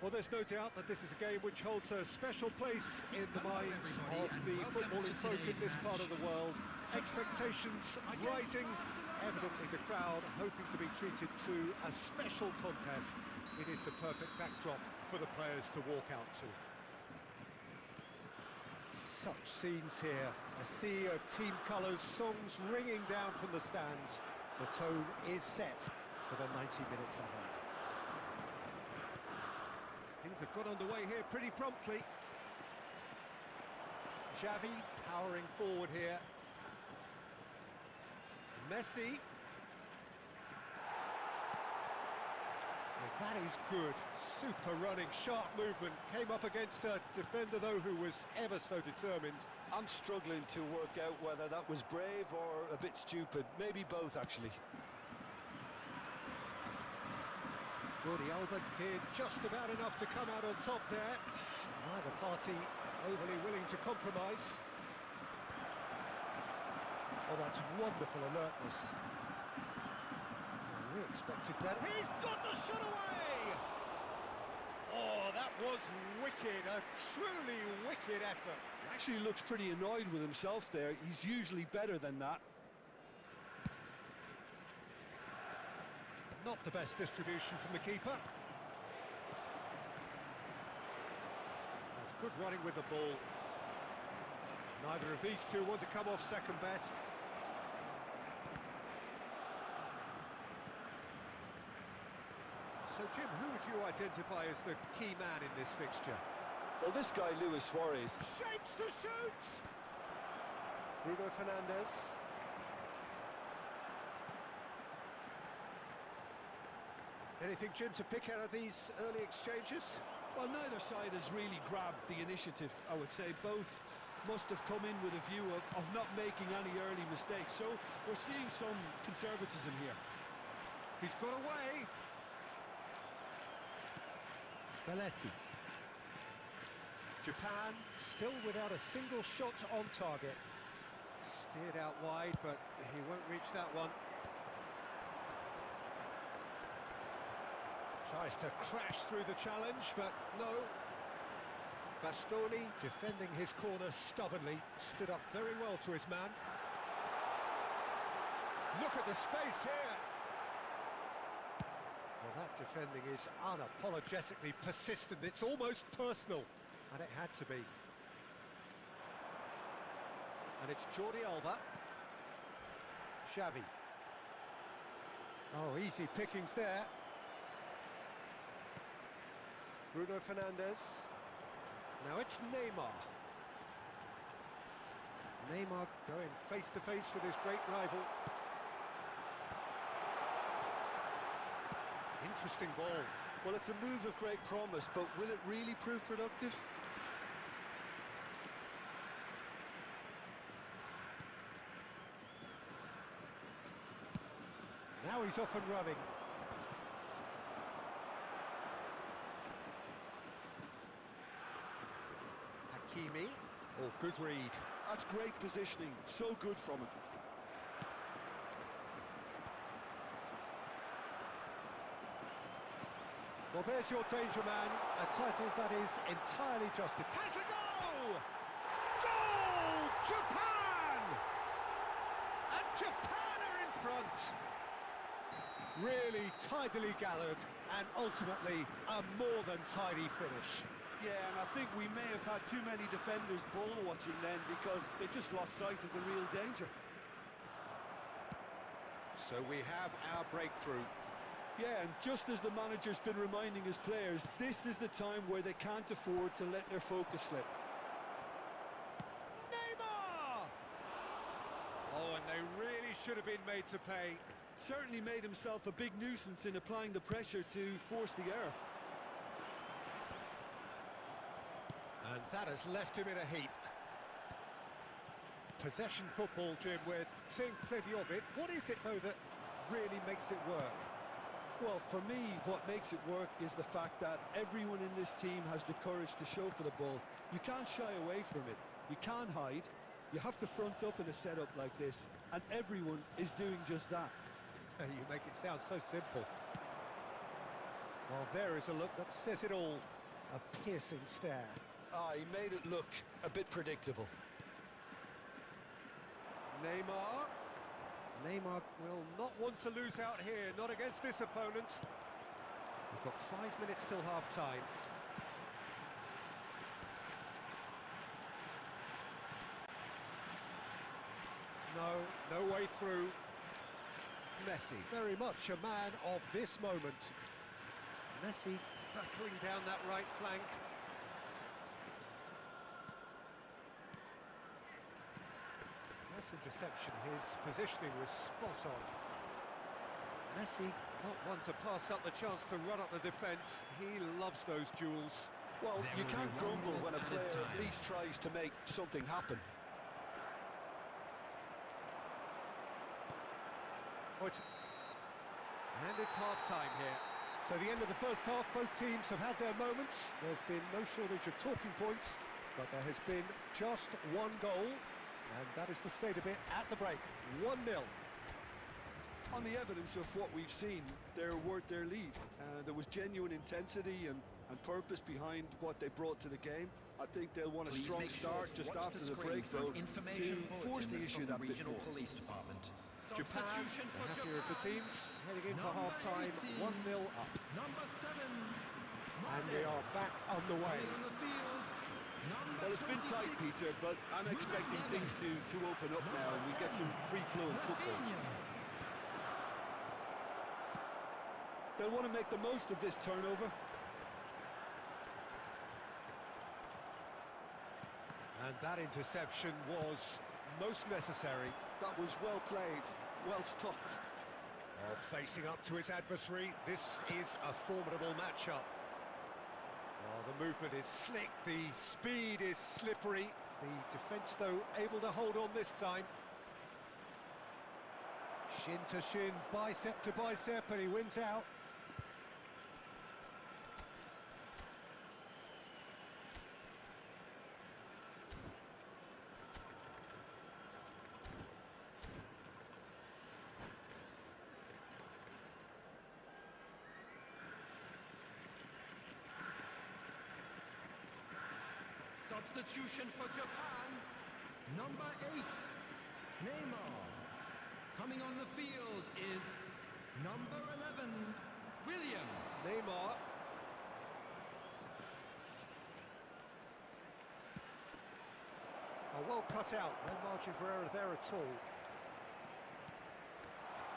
Well, there's no doubt that this is a game which holds a special place in the minds of the footballing folk in this part of the world. Expectations rising, evidently the crowd hoping to be treated to a special contest. It is the perfect backdrop for the players to walk out to. Such scenes here, a sea of team colours, songs ringing down from the stands. The tone is set for the 90 minutes ahead. Things have got underway here pretty promptly. Xavi powering forward here. Messi. Well, that is good. Super running, sharp movement. Came up against a defender, though, who was ever so determined. I'm struggling to work out whether that was brave or a bit stupid. Maybe both, actually. Jordi Alba did just about enough to come out on top there. Neither party overly willing to compromise. Oh, that's wonderful alertness. We expected better. He's got the shot away! Oh, that was wicked, a truly wicked effort. He actually looks pretty annoyed with himself there. He's usually better than that. Not the best distribution from the keeper. That's good running with the ball. Neither of these two want to come off second best. So, Jim, who would you identify as the key man in this fixture? Well, this guy, Luis Suarez. Shapes to shoot! Bruno Fernandes. Anything, Jim, to pick out of these early exchanges? Well, neither side has really grabbed the initiative, I would say. Both must have come in with a view of not making any early mistakes. So we're seeing some conservatism here. He's got away. Belletti. Japan still without a single shot on target. Steered out wide, but he won't reach that one. Tries to crash through the challenge, but no. Bastoni, defending his corner stubbornly, stood up very well to his man. Look at the space here. Well, that defending is unapologetically persistent. It's almost personal, and it had to be. And it's Jordi Alba. Xavi. Oh, easy pickings there. Bruno Fernandes. Now it's Neymar. Neymar going face-to-face with his great rival. Interesting ball. Well, it's a move of great promise, but will it really prove productive? Now he's off and running. Hakimi. Oh, good read. That's great positioning. So good from him. Well, there's your danger man, a title that is entirely justified. Has a goal! Goal! Japan! And Japan are in front. Really tidily gathered, and ultimately a more than tidy finish. Yeah, and I think we may have had too many defenders ball watching then because they just lost sight of the real danger. So we have our breakthrough. Yeah, and just as the manager's been reminding his players, this is the time where they can't afford to let their focus slip. Neymar! Oh, and they really should have been made to pay. Certainly made himself a big nuisance in applying the pressure to force the error. And that has left him in a heap. Possession football, Jim, we're seeing plenty of it. What is it, though, that really makes it work? Well, for me, what makes it work is the fact that everyone in this team has the courage to show for the ball. You can't shy away from it. You can't hide. You have to front up in a setup like this, and everyone is doing just that. You make it sound so simple. Well, there is a look that says it all. A piercing stare. Ah, he made it look a bit predictable. Neymar. Neymar will not want to lose out here, not against this opponent. We've got 5 minutes till half-time. No way through. Messi, very much a man of this moment. Messi battling down that right flank. Nice interception, his positioning was spot on. Messi, not one to pass up the chance to run up the defence. He loves those duels. Well, you can't grumble when a player at least tries to make something happen. And it's half-time here. So the end of the first half, both teams have had their moments. There's been no shortage of talking points, but there has been just one goal, and that is the state of it at the break. 1-0. On the evidence of what we've seen, they're worth their lead. There was genuine intensity and purpose behind what they brought to the game. I think they'll want a strong start just after the break, though, to force the issue that bit more. Japan, the happier of the teams, heading in for half-time, 1-0 up. And we are back underway. Well, it's been tight, Peter, but I'm expecting things to open up now and we get some free-flowing football. They'll want to make the most of this turnover. And that interception was most necessary. That was well played, well stopped. Facing up to his adversary, this is a formidable matchup. The movement is slick, the speed is slippery. The defence, though, able to hold on this time. Shin to shin, bicep to bicep, and he wins out. Substitution for Japan, number 8, Neymar. Coming on the field is number 11, Williams. Neymar. Well cut out, no margin for error there at all.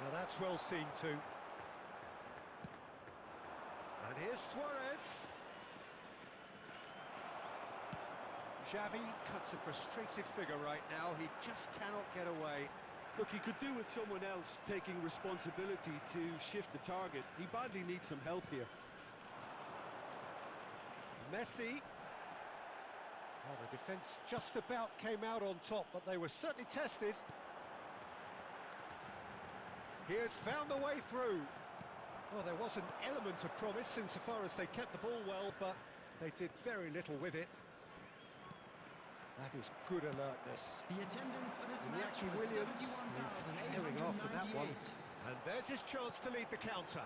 Now that's well seen too. And here's Suarez. Xavi cuts a frustrated figure right now. He just cannot get away. Look, he could do with someone else taking responsibility to shift the target. He badly needs some help here. Messi. Well, the defence just about came out on top, but they were certainly tested. He has found the way through. Well, there was an element of promise insofar as they kept the ball well, but they did very little with it. That is good alertness. The attendance for this match Iñaki was Williams is airing after that one. 71,898. And there's his chance to lead the counter.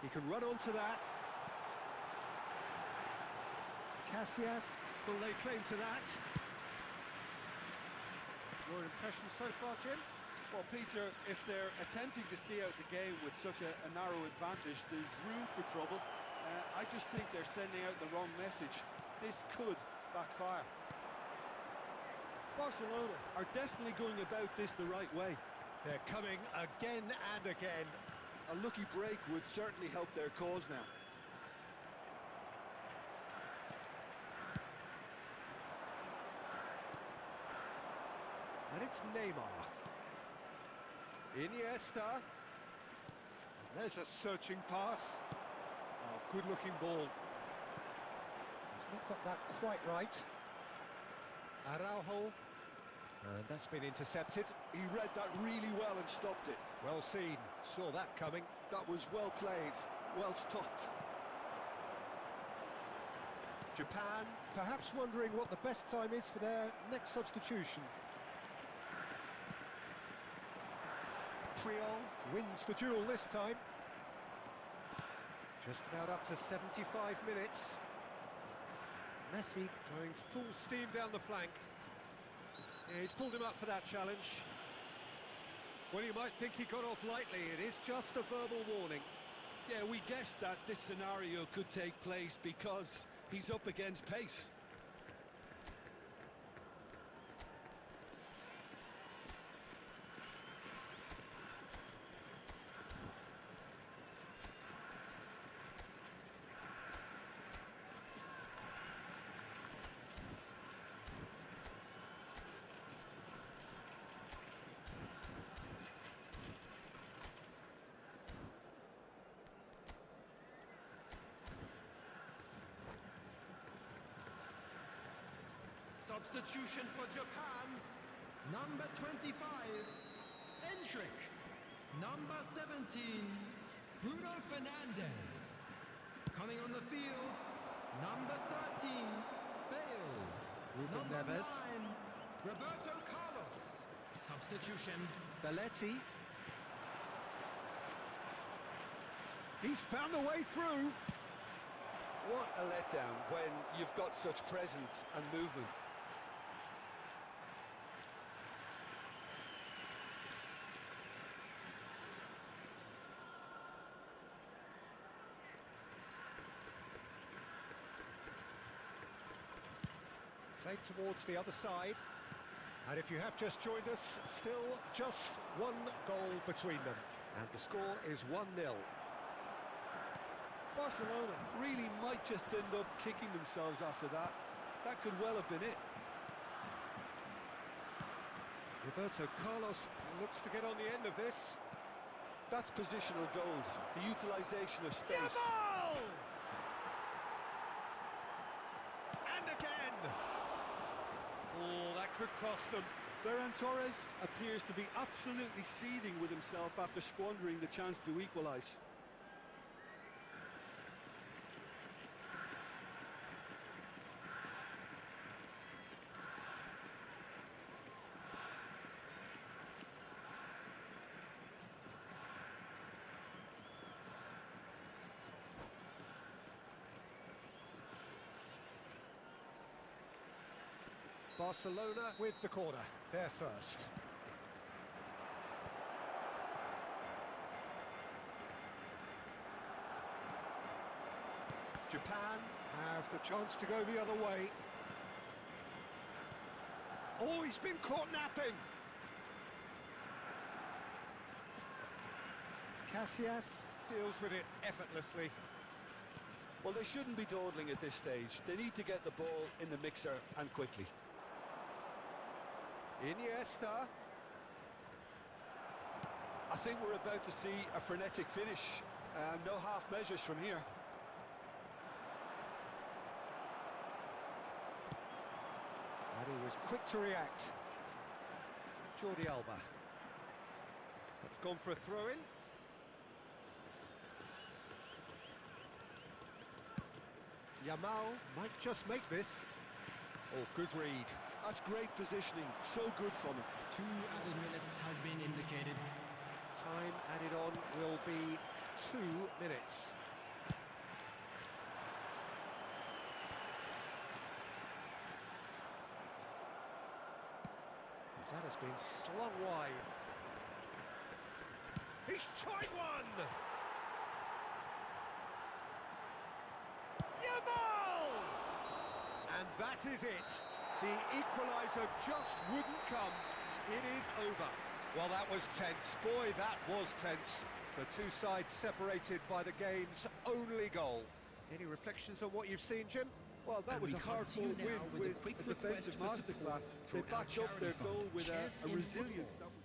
He can run onto that. Casillas, will they claim to that? Your impression so far, Jim? Well, Peter, if they're attempting to see out the game with such a narrow advantage, there's room for trouble. I just think they're sending out the wrong message. This could backfire. Barcelona are definitely going about this the right way. They're coming again and again. A lucky break would certainly help their cause now. And it's Neymar. Iniesta. And there's a searching pass. Oh, good-looking ball. He's not got that quite right. Araujo. And that's been intercepted. He read that really well and stopped it. Well seen. Saw that coming. That was well played, well stopped. Japan, perhaps wondering what the best time is for their next substitution. Triol wins the duel this time. Just about up to 75 minutes. Messi going full steam down the flank. Yeah, he's pulled him up for that challenge. Well, you might think he got off lightly. It is just a verbal warning. Yeah, we guessed that this scenario could take place because he's up against pace. Substitution for Japan, number 25, Endrick. Number 17, Bruno Fernandes. Coming on the field, number 13, Bale. Ruben Number Neves. 9, Roberto Carlos. Substitution. Belletti. He's found a way through. What a letdown when you've got such presence and movement. Played towards the other side. And if you have just joined us, still just one goal between them. And the score is 1-0. Barcelona really might just end up kicking themselves after that. That could well have been it. Roberto Carlos looks to get on the end of this. That's positional gold, the utilisation of space. Yamal! And again! Oh, that could cost them. Ferran Torres appears to be absolutely seething with himself after squandering the chance to equalise. Barcelona with the corner, they're first. Japan have the chance to go the other way. Oh, he's been caught napping. Casillas deals with it effortlessly. Well, they shouldn't be dawdling at this stage. They need to get the ball in the mixer and quickly. Iniesta. I think we're about to see a frenetic finish. No half measures from here. And he was quick to react. Jordi Alba. That's gone for a throw-in. Yamal might just make this. Oh, good read. That's great positioning. So good from him. 2 added minutes has been indicated. Time added on will be 2 minutes. That has been slung wide. He's tried one! Yamal! And that is it. The equaliser just wouldn't come. It is over. Well, that was tense. Boy, that was tense. The two sides separated by the game's only goal. Any reflections on what you've seen, Jim? Well, that And was we a hard-fought continue win now with a with quick a defensive request for masterclass. support They through our backed up their charity goal fund, with a Shares in resilience Football. that